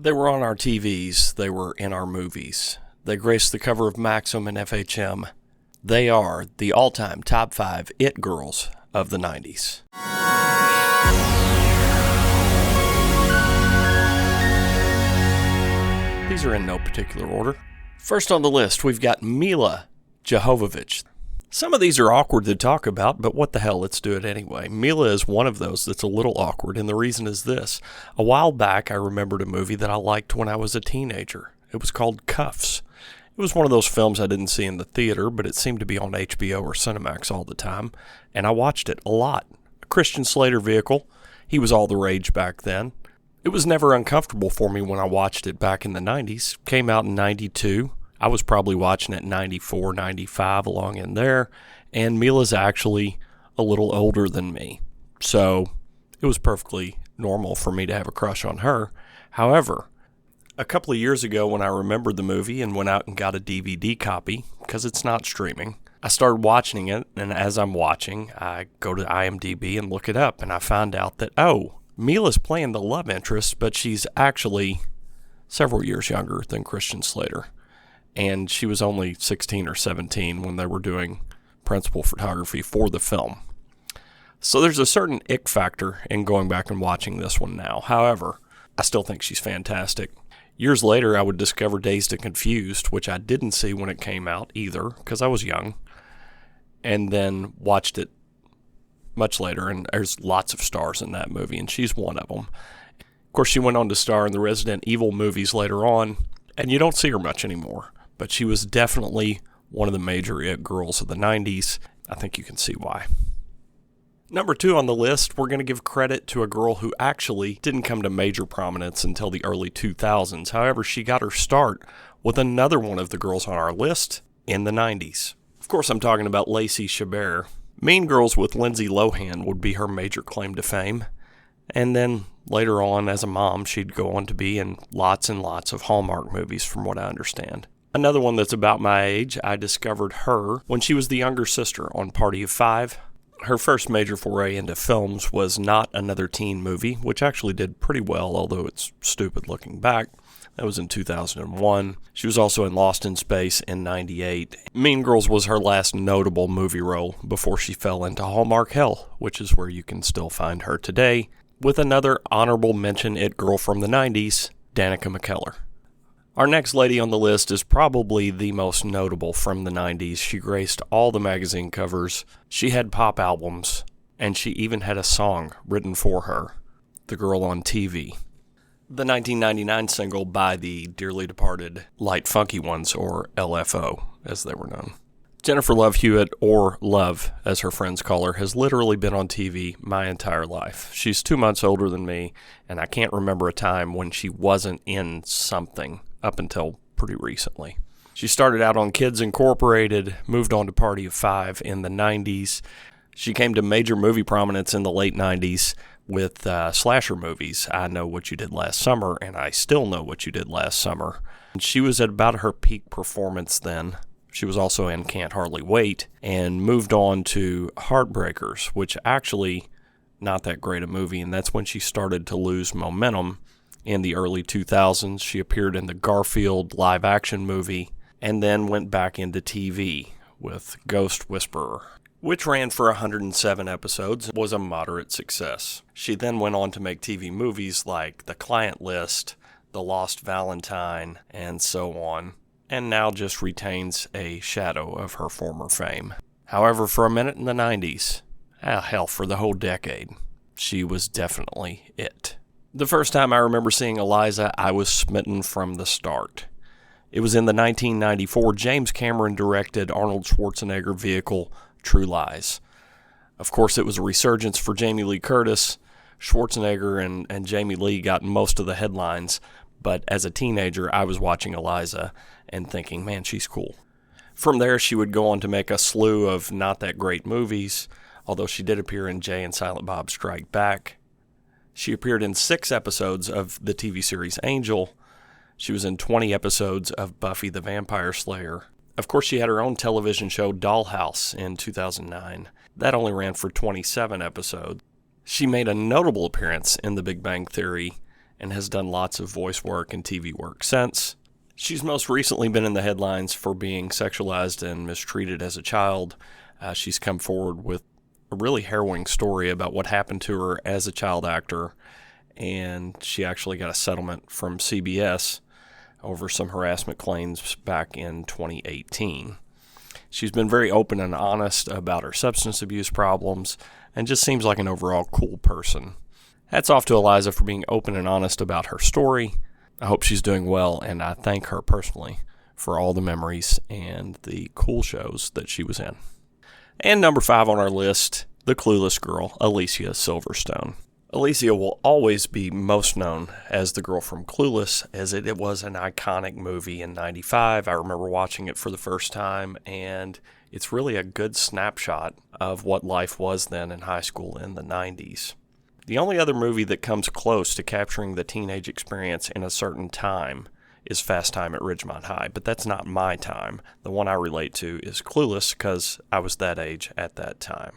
They were on our TVs. They were in our movies. They graced the cover of Maxim and FHM. They are the all-time top 5 it girls of the 90s. These are in no particular order. First on the list, we've got Milla Jovovich. Some of these are awkward to talk about, but what the hell, let's do it anyway. Milla is one of those that's a little awkward, and the reason is this. A while back, I remembered a movie that I liked when I was a teenager. It was called Cuffs. It was one of those films I didn't see in the theater, but it seemed to be on HBO or Cinemax all the time, and I watched it a lot. A Christian Slater vehicle. He was all the rage back then. It was never uncomfortable for me when I watched it back in the 90s. Came out in 92. I was probably watching it 94, 95, along in there, and Milla's actually a little older than me, so it was perfectly normal for me to have a crush on her. However, a couple of years ago when I remembered the movie and went out and got a DVD copy, because it's not streaming, I started watching it, and as I'm watching, I go to IMDb and look it up, and I found out that, Milla's playing the love interest, but she's actually several years younger than Christian Slater. And she was only 16 or 17 when they were doing principal photography for the film. So there's a certain ick factor in going back and watching this one now. However, I still think she's fantastic. Years later, I would discover Dazed and Confused, which I didn't see when it came out either, because I was young, and then watched it much later, and there's lots of stars in that movie, and she's one of them. Of course, she went on to star in the Resident Evil movies later on, and you don't see her much anymore. But she was definitely one of the major it girls of the 90s. I think you can see why. Number 2 on the list, we're going to give credit to a girl who actually didn't come to major prominence until the early 2000s. However, she got her start with another one of the girls on our list in the 90s. Of course, I'm talking about Lacey Chabert. Mean Girls with Lindsay Lohan would be her major claim to fame. And then later on, as a mom, she'd go on to be in lots and lots of Hallmark movies, from what I understand. Another one that's about my age, I discovered her when she was the younger sister on Party of Five. Her first major foray into films was Not Another Teen Movie, which actually did pretty well, although it's stupid looking back. That was in 2001. She was also in Lost in Space in 98. Mean Girls was her last notable movie role before she fell into Hallmark Hell, which is where you can still find her today, with another honorable mention it girl from the 90s, Danica McKellar. Our next lady on the list is probably the most notable from the 90s. She graced all the magazine covers, she had pop albums, and she even had a song written for her, The Girl on TV. The 1999 single by the dearly departed Light Funky Ones, or LFO, as they were known. Jennifer Love Hewitt, or Love, as her friends call her, has literally been on TV my entire life. She's 2 months older than me, and I can't remember a time when she wasn't in something up until pretty recently. She started out on Kids Incorporated, moved on to Party of Five in the 90s. She came to major movie prominence in the late 90s with slasher movies. I Know What You Did Last Summer, and I Still Know What You Did Last Summer. And she was at about her peak performance then. She was also in Can't Hardly Wait, and moved on to Heartbreakers, which actually not that great a movie, and that's when she started to lose momentum. In the early 2000s, she appeared in the Garfield live-action movie, and then went back into TV with Ghost Whisperer, which ran for 107 episodes and was a moderate success. She then went on to make TV movies like The Client List, The Lost Valentine, and so on, and now just retains a shadow of her former fame. However, for a minute in the 90s, hell, for the whole decade, she was definitely it. The first time I remember seeing Eliza, I was smitten from the start. It was in the 1994 James Cameron-directed Arnold Schwarzenegger vehicle, True Lies. Of course, it was a resurgence for Jamie Lee Curtis. Schwarzenegger and Jamie Lee got most of the headlines, but as a teenager, I was watching Eliza and thinking, man, she's cool. From there, she would go on to make a slew of not that great movies, although she did appear in Jay and Silent Bob Strike Back. She appeared in 6 episodes of the TV series Angel. She was in 20 episodes of Buffy the Vampire Slayer. Of course, she had her own television show, Dollhouse, in 2009. That only ran for 27 episodes. She made a notable appearance in The Big Bang Theory and has done lots of voice work and TV work since. She's most recently been in the headlines for being sexualized and mistreated as a child. She's come forward with a really harrowing story about what happened to her as a child actor, and she actually got a settlement from CBS over some harassment claims back in 2018. She's been very open and honest about her substance abuse problems and just seems like an overall cool person. Hats off to Eliza for being open and honest about her story. I hope she's doing well, and I thank her personally for all the memories and the cool shows that she was in. And number 5 on our list, the clueless girl, Alicia Silverstone. Alicia will always be most known as the girl from Clueless, as it was an iconic movie in '95. I remember watching it for the first time, and it's really a good snapshot of what life was then in high school in the '90s. The only other movie that comes close to capturing the teenage experience in a certain time is Fast Time at Ridgemont High, but that's not my time. The one I relate to is Clueless, because I was that age at that time.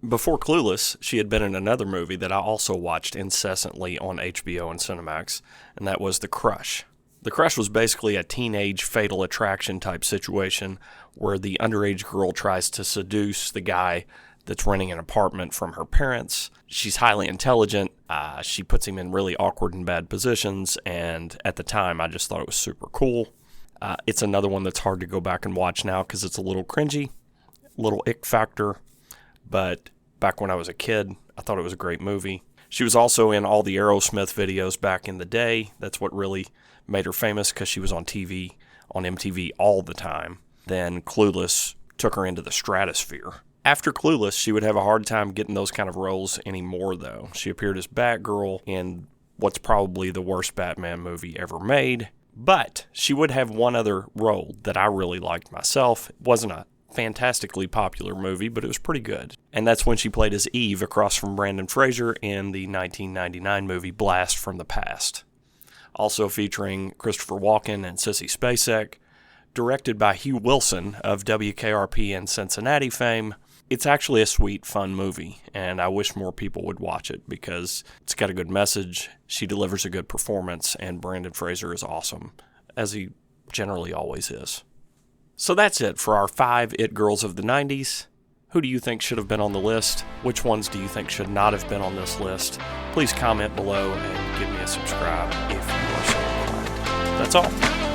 Before Clueless, she had been in another movie that I also watched incessantly on HBO and Cinemax, and that was The Crush. The Crush was basically a teenage fatal attraction type situation where the underage girl tries to seduce the guy that's renting an apartment from her parents. She's highly intelligent. She puts him in really awkward and bad positions, and at the time, I just thought it was super cool. It's another one that's hard to go back and watch now because it's a little cringy, a little ick factor, but back when I was a kid, I thought it was a great movie. She was also in all the Aerosmith videos back in the day. That's what really made her famous, because she was on TV, on MTV all the time. Then Clueless took her into the stratosphere. After Clueless, she would have a hard time getting those kind of roles anymore, though. She appeared as Batgirl in what's probably the worst Batman movie ever made. But she would have one other role that I really liked myself. It wasn't a fantastically popular movie, but it was pretty good. And that's when she played as Eve across from Brendan Fraser in the 1999 movie Blast from the Past. Also featuring Christopher Walken and Sissy Spacek, directed by Hugh Wilson of WKRP and Cincinnati fame. It's actually a sweet, fun movie, and I wish more people would watch it because it's got a good message, she delivers a good performance, and Brendan Fraser is awesome, as he generally always is. So that's it for our 5 It Girls of the 90s. Who do you think should have been on the list? Which ones do you think should not have been on this list? Please comment below and give me a subscribe if you are so inclined. That's all.